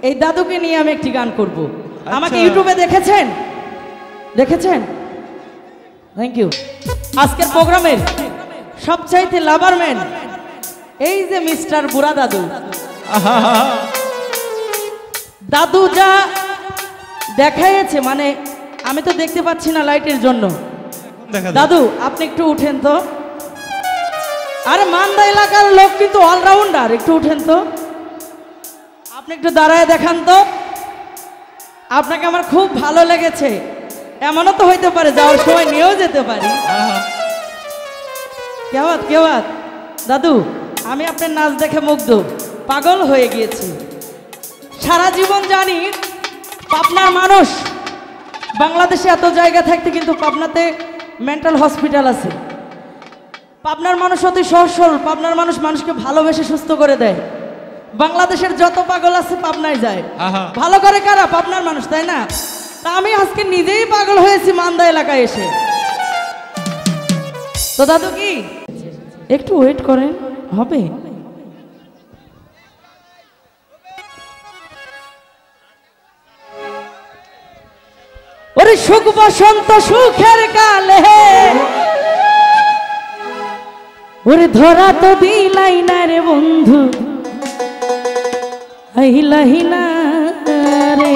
এই দাদুকে নিয়ে আমি একটি গান করব। আমাকে ইউটিউবে দেখেছেন? দেখেছেন? Thank you. আজকের প্রোগ্রামের সবচাইতে লাভারম্যান এই যে মিস্টার বুড়া দাদু। দাদু যা দেখাইছে মানে আমি তো দেখতে পাচ্ছি না লাইটের জন্য। দাদু আপনি একটু উঠেন তো। আরে মান্দা এলাকার লোক কিন্তু অলরাউন্ডার, একটু উঠেন তো। আপনি একটু দাঁড়ায় দেখান তো। আপনাকে আমার খুব ভালো লেগেছে। এমনও তো হইতে পারে যাওয়ার সময় নিয়েও যেতে পারি। কেওয়াত কেওয়াত দাদু, আমি আপনার নাচ দেখে মুগ্ধ, পাগল হয়ে গিয়েছি। সারা জীবন জানি পাবনার মানুষ, বাংলাদেশে এত জায়গা থাকতে কিন্তু পাবনাতে মেন্টাল হসপিটাল আছে। পাবনার মানুষ অতি সহজ সরল, পাবনার মানুষ মানুষকে ভালোবেসে সুস্থ করে দেয়। বাংলাদেশের যত পাগল আছে পাবনায় যায়, ভালো করে কারা? পাবনার মানুষ, তাই না? তা আমি আজকে নিজেই পাগল হয়েছি মান্দা এলাকায় এসে। তো দাদু কি একটু ওয়েট করেন, হবে? ওরে সুখ বসন্ত সুখের কালে ওরে ধরা তো দিলাই না রে বন্ধু, আইলাহি না রে।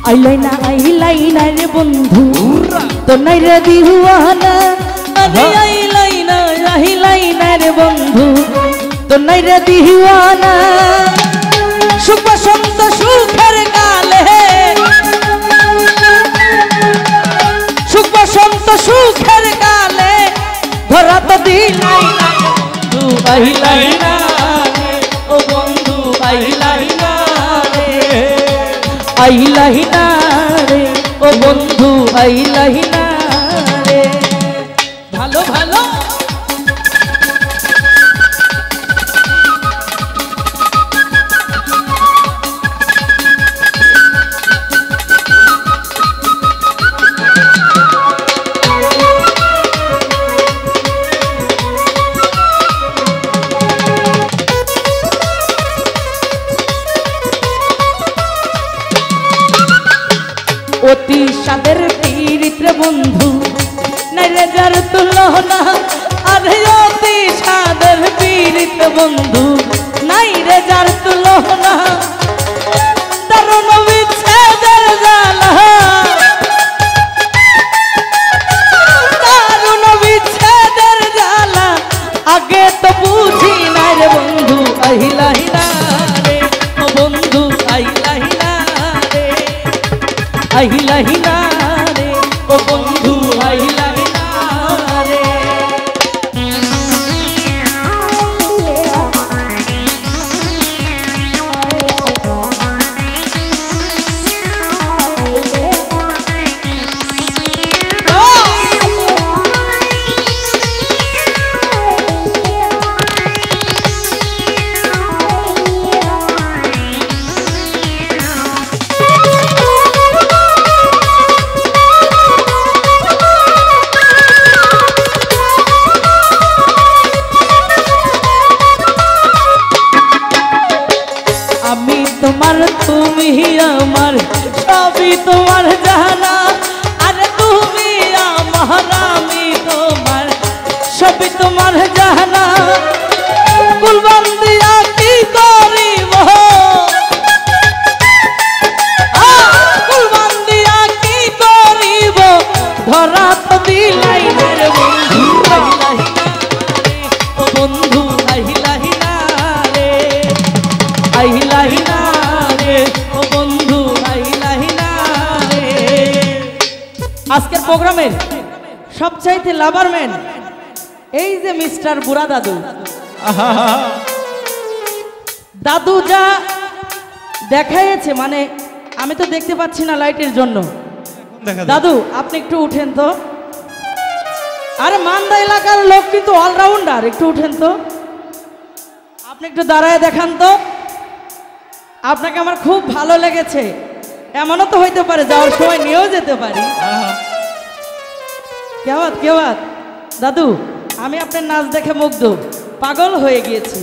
আইলাই না রে বন্ধু তো নাই রে দিহুয়ানা, আইলাই না রে বন্ধু তো নাই রে দিহুয়ানা। সুখ বসন্ত সুখের কালে সুখ বসন্ত সুখের কালে ধরা তো দিলাই না বন্ধু, আইলাই না ও বন্ধু, আইলাই না রে, আইলাহি না রে ও বন্ধু, আইলাহি না রে। ভালো ভালো অতি সাদের পীড়িত রে বন্ধু নাই রে যার তুলনা, আরে অতি সাদের পীড়িত বন্ধু নাই রে যার তুলনা। দারুণ বিচ্ছেদের জ্বালা, দারুণ বিচ্ছেদের জ্বালা আগে তো বুঝি নাই রে বন্ধু, আইলাহি না রে ও বন্ধু, আইলাহি না রে, আইলাহি না রে ও বন্ধু, আইলাহি না রে। তোমার তুমি আমার সবই তোমার জানা, আরে তুমি আমার আমি তোমার সবই তোমার জানা। কুলবন্দিয়া কি করিব, কুলবন্দিয়া কি করিব ধরা তো দিলাই না রে বন্ধু, আইলাহি না রে ও বন্ধু, আইলাহি না রে, আইলাহি না রে ও বন্ধু, আইলাহি না রে। আজকের প্রোগ্রামের সবচাইতে লাভারম্যান এই যে মিস্টার বুড়া দাদু। দাদু যা দেখাইছে মানে আমি তো দেখতে পাচ্ছি না লাইটের জন্য। দাদু আপনি একটু উঠেন তো। আরে মান্দা এলাকার লোক কিন্তু অলরাউন্ডার, একটু উঠেন তো। আপনি একটু দাঁড়ায় দেখান তো। আপনাকে আমার খুব ভালো লেগেছে। এমনও তো হইতে পারে যাওয়ার সময় নিয়েও যেতে পারি। কেওয়াত দাদু, আমি আপনার নাচ দেখে মুগ্ধ, পাগল হয়ে গিয়েছি।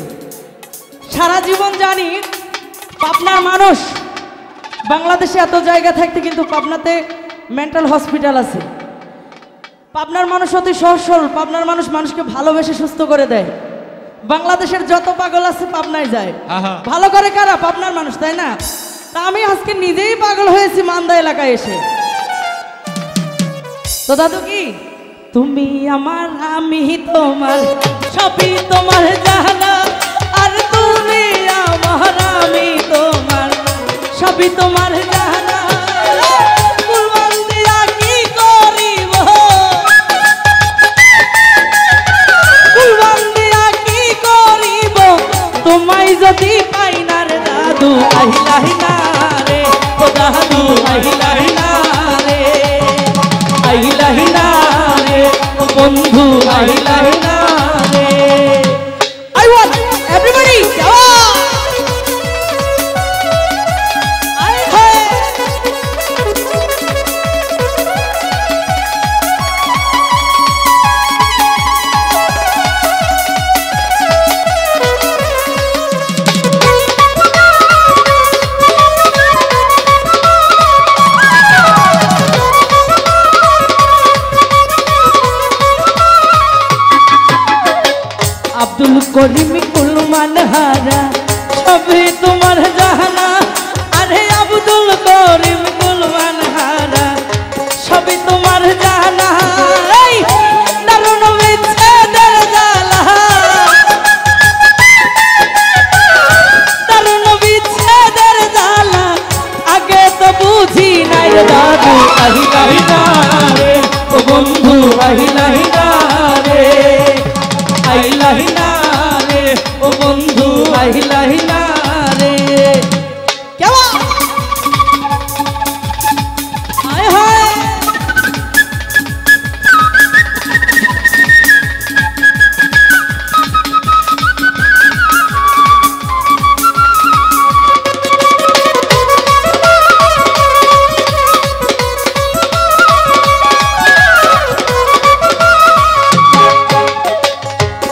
সারা জীবন জানি পাবনার মানুষ, বাংলাদেশে এত জায়গা থাকতে কিন্তু পাবনাতে মেন্টাল হসপিটাল আছে। পাবনার মানুষ অতি সহজ সরল, পাবনার মানুষ মানুষকে ভালোবেসে সুস্থ করে দেয়। বাংলাদেশের যত পাগল আছে পাবনায় যায়, ভালো করে কারা? পাবনার মানুষ, তাই না? তা আমি আজকে নিজেই পাগল হয়েছি মান্দা এলাকায় এসে। তো দাদু কি তুমি আমার, আমি তোমার, সবই তোমার জানা। আর তুমি আমার, আমি তোমার, সবই তোমার জানা। কুরবান দিয়া কি করিব, কুরবান দিয়া কি করিব, তোমায় যদি পাই না রে দাদু, আহিলাহি না রে ও দাদু, আহিলাহি না রে, আহিলাহি না রে ও বন্ধু, আহিলাহি না রে। I want everybody come on. Abdul Karim Kulman হারা, সবই তোমার জানা। আরে আব্দুল করিম কুলমান হারা, সবই তোমার জানা। দারুণ বিচ্ছেদের জ্বালা, দারুণ বিচ্ছেদের জ্বালা, আগে তো বুঝি নাই রে দাদু, আহিলাহি না রে ও বন্ধু, আহিলাহি না রে, আহিলাহি না রে ও বন্ধু, আহিলাহি না রে। কেমন হায় হায়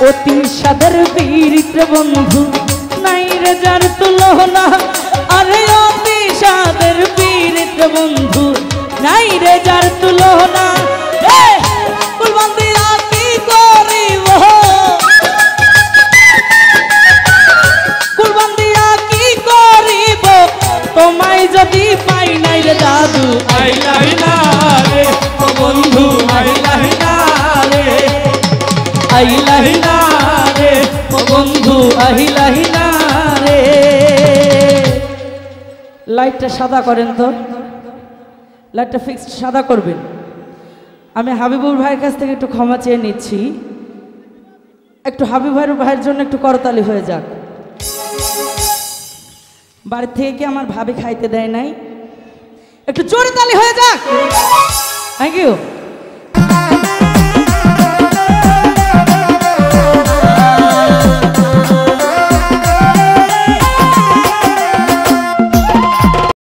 অতি সাদের বীরিত বন্ধু, নাই রে যার তুলনা। আরে অতি সাদের বীরিত বন্ধু, নাই রে যার তুলনা। কুরবান দিয়া কি করিব, কুরবান দিয়া কি করিব, তোমায় যদি পাই নাই রে দাদু, আহিলাহি না রে ও বন্ধু, আহিলাহি না রে, আহিলাহি না রে ও বন্ধু, আহিলাহি না রে। লাইটটা সাদা করেন তো, লাইটটা ফিক্সড সাদা করবেন। আমি হাবিবুর ভাইয়ের কাছ থেকে একটু ক্ষমা চেয়ে নিচ্ছি। একটু হাবিবুর ভাইয়ের জন্য একটু করতালি হয়ে যাক। বাড়ি থেকে কি আমার ভাবি খাইতে দেয় নাই? একটু জোরে তালি হয়ে যাক। Thank you.